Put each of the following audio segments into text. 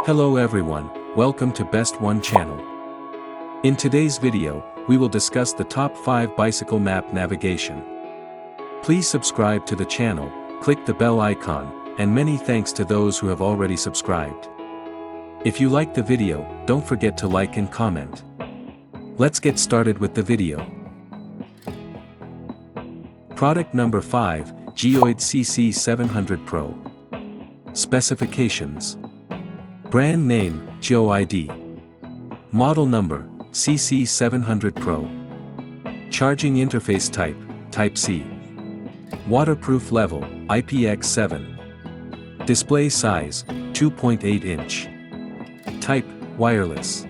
Hello everyone, welcome to Best One channel. In today's video, we will discuss the top 5 bicycle map navigation. Please subscribe to the channel, click the bell icon, and many thanks to those who have already subscribed. If you like the video, don't forget to like and comment. Let's get started with the video. Product number 5, Geoid CC700 Pro. Specifications. Brand name, Geoid. Model number, CC700 Pro. Charging interface type, Type-C. Waterproof level, IPX7. Display size, 2.8 inch. Type, wireless.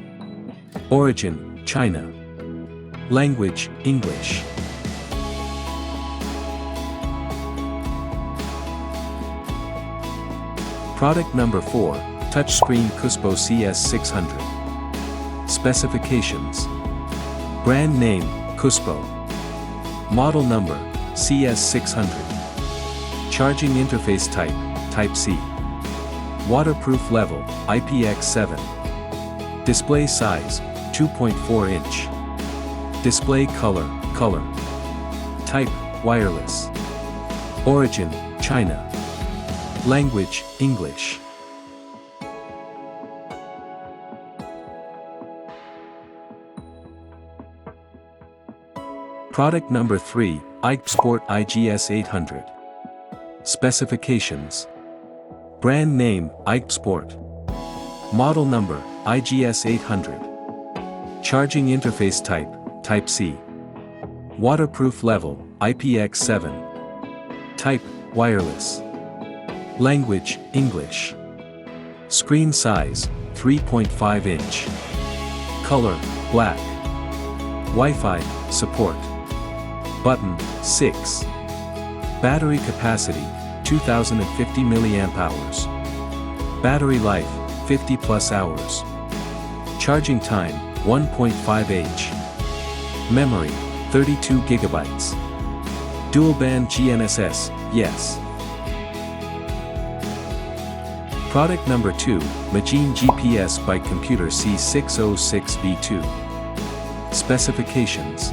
Origin, China. Language, English. Product number 4, Touchscreen COOSPO CS600. Specifications. Brand name, COOSPO. Model number, CS600. Charging interface type, Type-C. Waterproof level, IPX7. Display size, 2.4 inch. Display color, color. Type, wireless. Origin, China. Language, English. Product number 3, COOSPO CS600. Specifications. Brand name, COOSPO. Model number, CS600. Charging interface type, Type-C. Waterproof level, IPX7. Type, wireless. Language, English. Screen size, 3.5 inch. Color, black. Wi-Fi, support. Button, 6. Battery capacity, 2050 mAh. Battery life, 50 plus hours. Charging time, 1.5 H. Memory, 32 GB. Dual band GNSS, yes. Product number 2, Majin GPS by Computer C606V2. Specifications.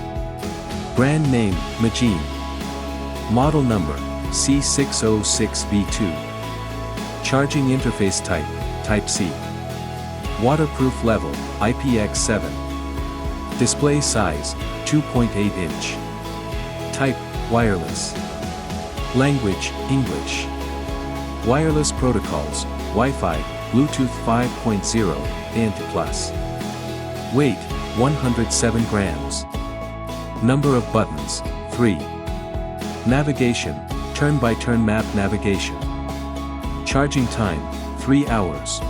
Brand name, Majin. Model number, C606V2. Charging interface type, Type-C. Waterproof level, IPX7. Display size, 2.8 inch. Type, wireless. Language, English. Wireless protocols, Wi-Fi, Bluetooth 5.0, and Plus. Weight, 107 grams. Number of buttons, 3. Navigation, turn-by-turn map navigation. Charging time, 3 hours.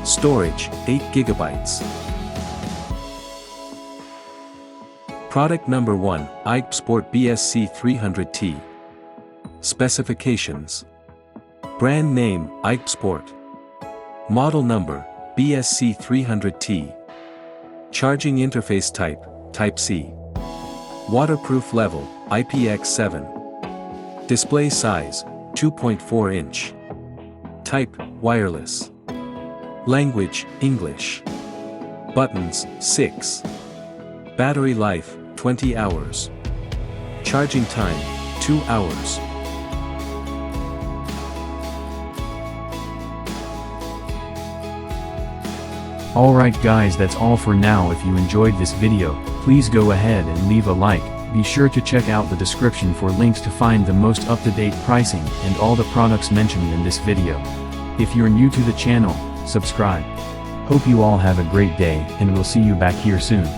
Storage, 8 GB. Product number 1, COOSPO BSC300T. Specifications. Brand name, COOSPO. Model number, BSC300T. Charging interface type, Type-C. Waterproof level, IPX7. Display size, 2.4 inch. Type, wireless. Language, English. Buttons, 6. Battery life, 20 hours. Charging time, 2 hours. Alright guys, that's all for now. If you enjoyed this video, please go ahead and leave a like. Be sure to check out the description for links to find the most up-to-date pricing and all the products mentioned in this video. If you're new to the channel, subscribe. Hope you all have a great day and we'll see you back here soon.